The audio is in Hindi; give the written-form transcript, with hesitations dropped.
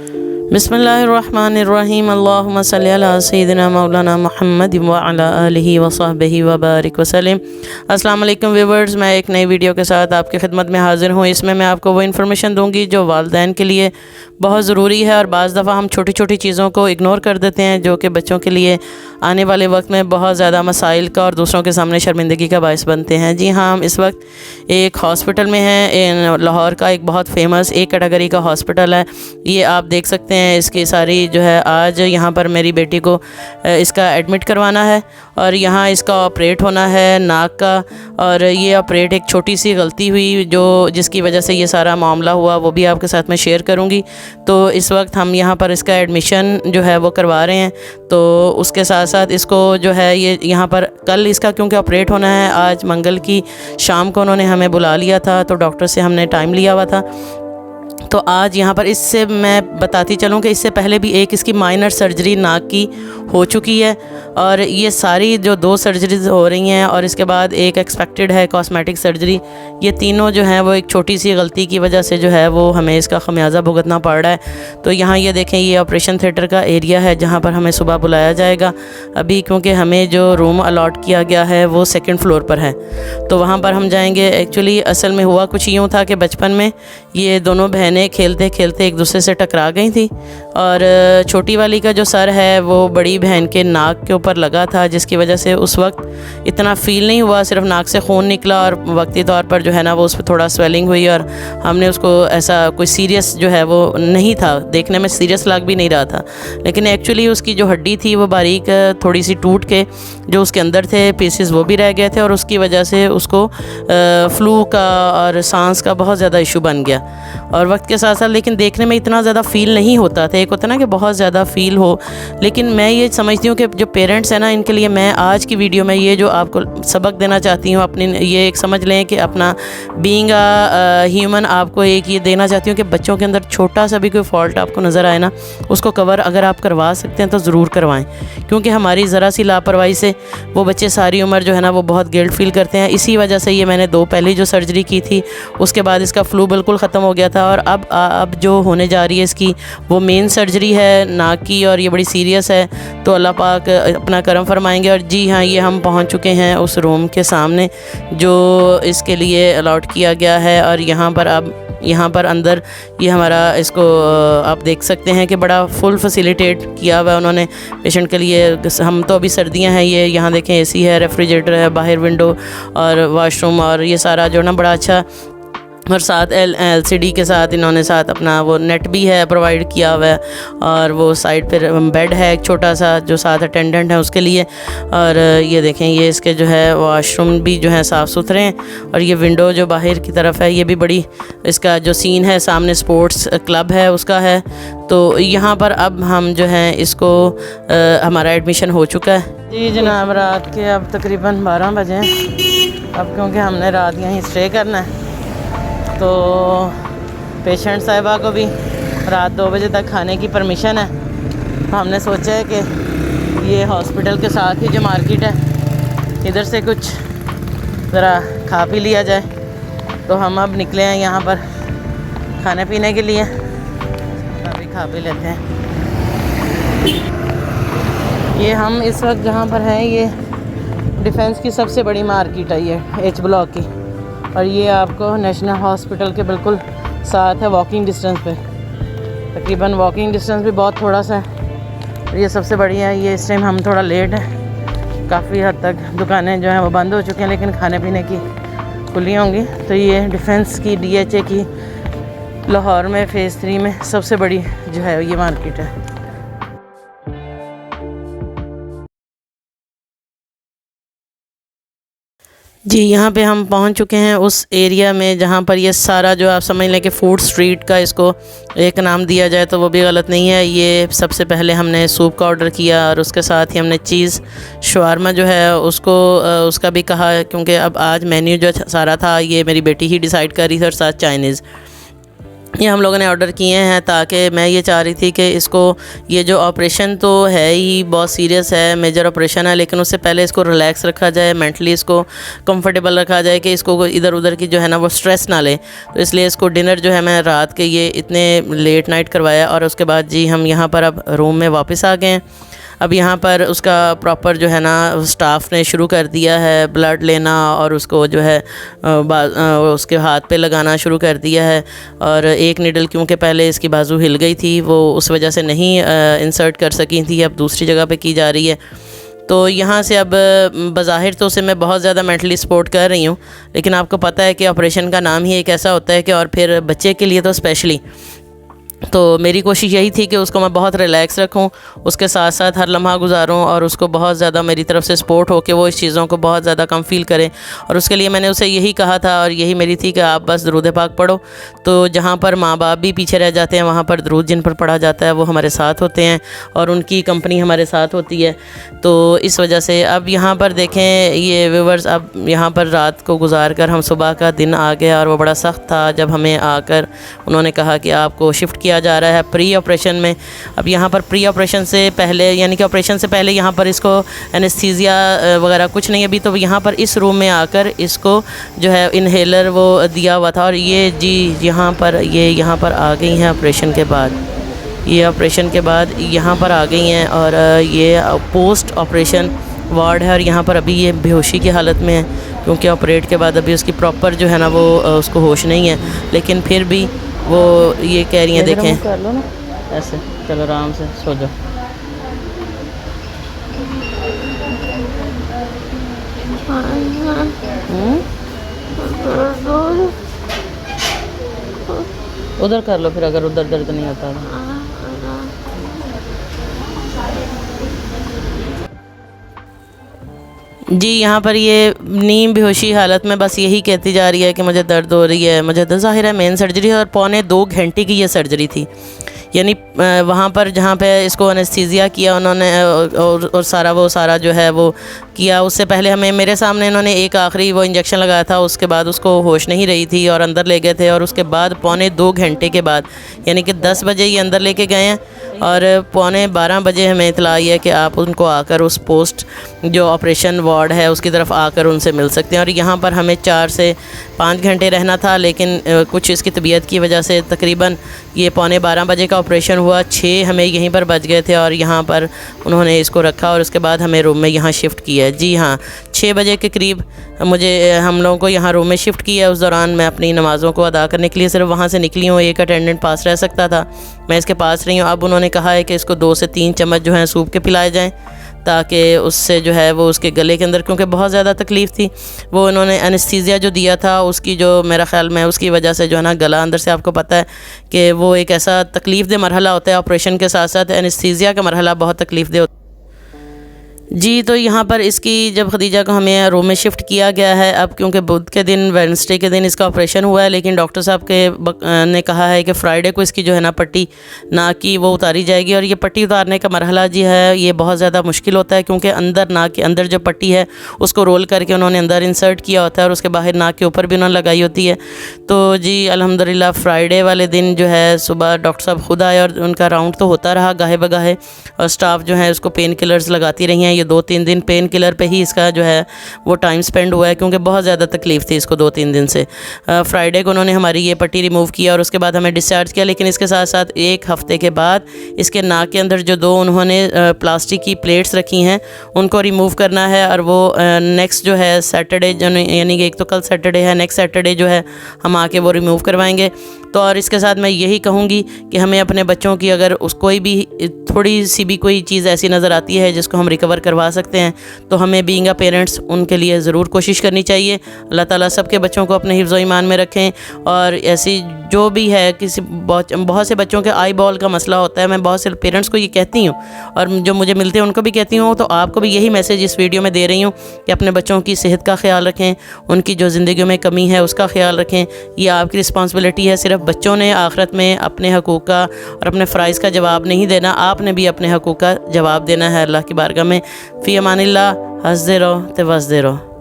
बिस्मिल्लाहिर्रहमानिर्रहीम अल्लाहुम्मा सल्ली अला सय्यिदिना मौलाना मुहम्मद व अला आलिहि व सहबिहि व बारिक वसल्लम। अस्सलाम वालेकुम व्यूवर्स, मैं एक नई वीडियो के साथ आपकी खिदमत में हाज़िर हूँ। इसमें मैं आपको वो इन्फॉर्मेशन दूँगी जो वालिदैन के लिए बहुत ज़रूरी है, और बाज़ दफ़ा हम छोटी छोटी चीज़ों को इग्नोर कर देते हैं जो कि बच्चों के लिए आने वाले वक्त में बहुत ज़्यादा मसाइल का और दूसरों के सामने शर्मिंदगी का बायस बनते हैं। जी हाँ, हम इस वक्त एक हॉस्पिटल में हैं। लाहौर का एक बहुत फेमस ए कैटेगरी का हॉस्पिटल है। ये आप देख सकते हैं, इसकी सारी जो है आज यहाँ पर मेरी बेटी को इसका एडमिट करवाना है और यहाँ इसका ऑपरेट होना है नाक का। और ये ऑपरेट एक छोटी सी गलती हुई जिसकी वजह से ये सारा मामला हुआ, वो भी आपके साथ मैं शेयर करूँगी। तो इस वक्त हम यहाँ पर इसका एडमिशन जो है वो करवा रहे हैं। तो उसके साथ साथ इसको जो है ये यहाँ पर कल इसका क्योंकि ऑपरेट होना है, आज मंगल की शाम को उन्होंने हमें बुला लिया था, तो डॉक्टर से हमने टाइम लिया हुआ था। तो आज यहाँ पर इससे मैं बताती चलूँ कि इससे पहले भी एक इसकी माइनर सर्जरी नाक की हो चुकी है, और ये सारी जो 2 सर्जरीज हो रही हैं और इसके बाद एक एक्सपेक्टेड है कॉस्मेटिक सर्जरी। ये तीनों जो हैं वो एक छोटी सी गलती की वजह से जो है वो हमें इसका खमियाजा भुगतना पड़ रहा है। तो यहाँ ये देखें, ये ऑपरेशन थिएटर का एरिया है जहाँ पर हमें सुबह बुलाया जाएगा। अभी क्योंकि हमें जो रूम अलॉट किया गया है वो 2nd फ्लोर पर है, तो वहाँ पर हम जाएँगे। एक्चुअली असल में हुआ कुछ यूँ था कि बचपन में ये दोनों बहनें खेलते खेलते एक दूसरे से टकरा गई थी, और छोटी वाली का जो सर है वो बड़ी बहन के नाक के ऊपर लगा था, जिसकी वजह से उस वक्त इतना फील नहीं हुआ, सिर्फ नाक से खून निकला और वक्ती तौर पर जो है ना वो उस पर थोड़ा स्वेलिंग हुई, और हमने उसको ऐसा कोई सीरियस जो है वो नहीं था, देखने में सीरियस लग भी नहीं रहा था। लेकिन एक्चुअली उसकी जो हड्डी थी वो बारीक थोड़ी सी टूट के जो उसके अंदर थे पीसेस वो भी रह गए थे, और उसकी वजह से उसको फ्लू का और सांस का बहुत ज़्यादा इशू बन गया। और वक्त के साथ साथ लेकिन देखने में इतना ज़्यादा फ़ील नहीं होता था। एक होता ना कि बहुत ज़्यादा फ़ील हो, लेकिन मैं ये समझती हूँ कि जो पेरेंट्स हैं ना, इनके लिए मैं आज की वीडियो में ये जो आपको सबक देना चाहती हूँ, अपनी ये एक समझ लें कि अपना बीइंग ह्यूमन आपको एक ये देना चाहती हूँ कि बच्चों के अंदर छोटा सा भी कोई फॉल्ट आपको नज़र आए ना, उसको कवर अगर आप करवा सकते हैं तो ज़रूर करवाएं, क्योंकि हमारी ज़रा सी लापरवाही से वो बच्चे सारी उम्र जो है ना वो बहुत गिल्ट फील करते हैं। इसी वजह से ये मैंने 2 पहले जो सर्जरी की थी उसके बाद इसका फ्लू बिल्कुल ख़त्म हो गया था, और अब जो होने जा रही है इसकी वो मेन सर्जरी है नाक की, और ये बड़ी सीरियस है। तो अल्लाह पाक अपना करम फरमाएंगे। और जी हाँ, ये हम पहुंच चुके हैं उस रूम के सामने जो इसके लिए अलॉट किया गया है, और यहाँ पर अब यहाँ पर अंदर ये हमारा इसको आप देख सकते हैं कि बड़ा फुल फैसिलिटेट किया हुआ है उन्होंने पेशेंट के लिए। हम तो अभी सर्दियां हैं, ये यहाँ देखें एसी है, रेफ्रिजरेटर है, बाहर विंडो और वॉशरूम, और ये सारा जो ना बड़ा अच्छा, और साथ LCD के साथ इन्होंने साथ अपना वो नेट भी है प्रोवाइड किया हुआ है, और वो साइड पर बेड है एक छोटा सा जो साथ अटेंडेंट है उसके लिए। और ये देखें, ये इसके जो है वॉशरूम भी जो है साफ़ सुथरे हैं, और ये विंडो जो बाहर की तरफ है ये भी बड़ी, इसका जो सीन है सामने स्पोर्ट्स क्लब है उसका है। तो यहाँ पर अब हम जो है इसको हमारा एडमिशन हो चुका है। जी जनाब, रात के अब तकरीबन 12 बजे हैं। अब क्योंकि हमने रात यहीं स्टे करना है, तो पेशेंट साहिबा को भी रात 2 बजे तक खाने की परमिशन है। तो हमने सोचा है कि ये हॉस्पिटल के साथ ही जो मार्केट है इधर से कुछ ज़रा खा पी लिया जाए। तो हम अब निकले हैं यहाँ पर खाने पीने के लिए, अभी खा पी लेते हैं। ये हम इस वक्त जहाँ पर हैं ये डिफेंस की सबसे बड़ी मार्केट है, ये H ब्लॉक की, और ये आपको नेशनल हॉस्पिटल के बिल्कुल साथ है, वॉकिंग डिस्टेंस पे, तकरीबन वॉकिंग डिस्टेंस भी बहुत थोड़ा सा है। और ये सबसे बढ़िया है। ये इस टाइम हम थोड़ा लेट हैं, काफ़ी हद तक दुकानें जो हैं वो बंद हो चुकी हैं, लेकिन खाने पीने की खुली होंगी। तो ये डिफेंस की DHA की लाहौर में फ़ेज़ 3 में सबसे बड़ी जो है ये मार्केट है। जी यहाँ पे हम पहुँच चुके हैं उस एरिया में जहाँ पर ये सारा जो आप समझ लें कि फूड स्ट्रीट का इसको एक नाम दिया जाए तो वो भी गलत नहीं है। ये सबसे पहले हमने सूप का ऑर्डर किया, और उसके साथ ही हमने चीज़ शवारमा जो है उसको उसका भी कहा, क्योंकि अब आज मेन्यू जो सारा था ये मेरी बेटी ही डिसाइड कर रही थी, और साथ चाइनीज़। ये हम लोगों ने ऑर्डर किए हैं ताकि मैं ये चाह रही थी कि इसको, ये जो ऑपरेशन तो है ही बहुत सीरियस है, मेजर ऑपरेशन है, लेकिन उससे पहले इसको रिलैक्स रखा जाए, मेंटली इसको कंफर्टेबल रखा जाए कि इसको इधर उधर की जो है ना वो स्ट्रेस ना ले। तो इसलिए इसको डिनर जो है मैं रात के ये इतने लेट नाइट करवाया। और उसके बाद जी हम यहाँ पर अब रूम में वापस आ गए हैं। अब यहाँ पर उसका प्रॉपर जो है ना स्टाफ ने शुरू कर दिया है ब्लड लेना, और उसको जो है उसके हाथ पे लगाना शुरू कर दिया है। और एक नीडल क्योंकि पहले इसकी बाजू हिल गई थी, वो उस वजह से नहीं इंसर्ट कर सकी थी, अब दूसरी जगह पे की जा रही है। तो यहाँ से अब बज़ाहिर तो उसे मैं बहुत ज़्यादा मेंटली सपोर्ट कर रही हूँ, लेकिन आपको पता है कि ऑपरेशन का नाम ही एक ऐसा होता है कि, और फिर बच्चे के लिए तो स्पेशली। तो मेरी कोशिश यही थी कि उसको मैं बहुत रिलैक्स रखूं, उसके साथ साथ हर लम्हा गुजारूं, और उसको बहुत ज़्यादा मेरी तरफ से सपोर्ट हो कि वो इस चीज़ों को बहुत ज़्यादा कम फील करे। और उसके लिए मैंने उसे यही कहा था, और यही मेरी थी कि आप बस दरूद पाक पढ़ो। तो जहाँ पर माँ बाप भी पीछे रह जाते हैं, वहाँ पर दरूद जिन पर पढ़ा जाता है वो हमारे साथ होते हैं, और उनकी कंपनी हमारे साथ होती है। तो इस वजह से अब यहाँ पर देखें ये व्यूवर्स, अब यहाँ पर रात को गुजार कर हम सुबह का दिन आ गया, और वो बड़ा सख्त था जब हमें आकर उन्होंने कहा कि आपको शिफ्ट किया जा रहा है प्री ऑपरेशन में। अब यहाँ पर प्री ऑपरेशन से पहले, यानी कि ऑपरेशन से पहले यहाँ पर इसको एनेस्थीसिया वगैरह कुछ नहीं अभी, तो यहाँ पर इस रूम में आकर इसको जो है इन्हेलर वो दिया हुआ था। और ये जी यहाँ पर आ गई हैं ऑपरेशन के बाद, ये ऑपरेशन के बाद यहाँ पर आ गई हैं, और ये पोस्ट ऑपरेशन वार्ड है। और यहाँ पर अभी ये बेहोशी की हालत में है, क्योंकि ऑपरेट के बाद अभी उसकी प्रॉपर जो है ना वो उसको होश नहीं है, लेकिन फिर भी वो ये कह रही हैं, देखें कर लो ना ऐसे, चलो आराम से सो जाओ। उधर कर लो फिर, अगर उधर दर्द नहीं होता तो। जी यहाँ पर ये नीम बेहोशी हालत में बस यही कहती जा रही है कि मुझे दर्द हो रही है, मुझे दर्द। ज़ाहिर है मेन सर्जरी, और 2.25 घंटे की ये सर्जरी थी। यानी वहाँ पर जहाँ पे इसको एनेस्थीसिया किया उन्होंने, और सारा जो है वो किया, उससे पहले हमें मेरे सामने इन्होंने एक आखिरी वो इंजेक्शन लगाया था, उसके बाद उसको होश नहीं रही थी और अंदर ले गए थे। और उसके बाद 2.25 घंटे के बाद, यानी कि 10 बजे ये अंदर लेके गए हैं, और 11:15 बजे हमें इतला आई है कि आप उनको आकर उस पोस्ट जो ऑपरेशन वार्ड है उसकी तरफ आकर उनसे मिल सकते हैं। और यहाँ पर हमें 4 से 5 घंटे रहना था, लेकिन कुछ इसकी तबीयत की वजह से तकरीबन ये 11:15 बजे का ऑपरेशन हुआ, 6 हमें यहीं पर बच गए थे, और यहाँ पर उन्होंने इसको रखा, और उसके बाद हमें रूम में यहाँ शिफ्ट किया। जी हाँ, 6 बजे के करीब हम लोगों को यहाँ रूम में शिफ्ट किया। उस दौरान मैं अपनी नमाज़ों को अदा करने के लिए सिर्फ वहाँ से निकली हूँ, एक अटेंडेंट पास रह सकता था, मैं इसके पास रही हूँ। अब उन्होंने कहा है कि इसको 2 से 3 चम्मच जो हैं सूप के पिलाए जाएँ, ताकि उससे जो है वो उसके गले के अंदर, क्योंकि बहुत ज़्यादा तकलीफ़ थी, वो इन्होंने एनेस्थीसिया जो दिया था उसकी जो मेरा ख़्याल में उसकी वजह से जो है ना गला अंदर से, आपको पता है कि वो एक ऐसा तकलीफ़ दे मरहला होता है, ऑपरेशन के साथ साथ एनेस्थीसिया का मरहला बहुत तकलीफ़ दे होता है। जी तो यहाँ पर इसकी जब खदीजा को हमें रूम में शिफ्ट किया गया है, अब क्योंकि बुध के दिन, वेडनेसडे के दिन इसका ऑपरेशन हुआ है, लेकिन डॉक्टर साहब ने कहा है कि फ्राइडे को इसकी जो है ना पट्टी नाक की वो उतारी जाएगी। और ये पट्टी उतारने का मरहला जी है ये बहुत ज़्यादा मुश्किल होता है, क्योंकि अंदर नाक के अंदर जो पट्टी है उसको रोल करके उन्होंने अंदर इंसर्ट किया होता है, और उसके बाहर नाक के ऊपर भी उन्होंने लगाई होती है। तो जी अल्हम्दुलिल्लाह फ्राइडे वाले दिन जो है सुबह डॉक्टर साहब खुद आए, और उनका राउंड तो होता रहा गाहे बगाहे, और स्टाफ जो है उसको पेन किलर्स लगाती रही हैं। ये 2-3 दिन पेन किलर पे ही इसका जो है वो टाइम स्पेंड हुआ है, क्योंकि बहुत ज़्यादा तकलीफ़ थी इसको 2-3 दिन से। फ्राइडे को उन्होंने हमारी ये पट्टी रिमूव किया, और उसके बाद हमें डिस्चार्ज किया। लेकिन इसके साथ साथ 1 हफ़्ते के बाद इसके नाक के अंदर जो 2 उन्होंने प्लास्टिक की प्लेट्स रखी हैं उनको रिमूव करना है, और वो नेक्स्ट जो है सैटरडे, यानी कि एक तो कल सैटरडे है, नेक्स्ट सैटरडे जो है हम आके वो रिमूव करवाएंगे। तो और इसके साथ मैं यही कहूँगी कि हमें अपने बच्चों की अगर कोई भी थोड़ी सी भी कोई चीज़ ऐसी नज़र आती है जिसको हम रिकवर करवा सकते हैं, तो हमें बीइंग अ पेरेंट्स उनके लिए ज़रूर कोशिश करनी चाहिए। अल्लाह ताला सबके बच्चों को अपने हिफ्ज़ व ईमान में रखें। और ऐसी जो भी है, किसी बहुत से बच्चों के आई बॉल का मसला होता है, मैं बहुत से पेरेंट्स को ये कहती हूँ, और जो मुझे मिलते हैं उनको भी कहती हूँ। तो आपको भी यही मैसेज इस वीडियो में दे रही हूँ कि अपने बच्चों की सेहत का ख्याल रखें, उनकी जो ज़िंदगी में कमी है उसका ख्याल रखें। ये आपकी रिस्पॉन्सिबिलिटी है। सिर्फ बच्चों ने आखिरत में अपने हकूक़ का और अपने फ़राइज़ का जवाब नहीं देना, आपने भी अपने हकूक़ का जवाब देना है अल्लाह की बारगाह में। फ़ी अमानिल्लाह, हंसदे रहो ते वसदे रहो।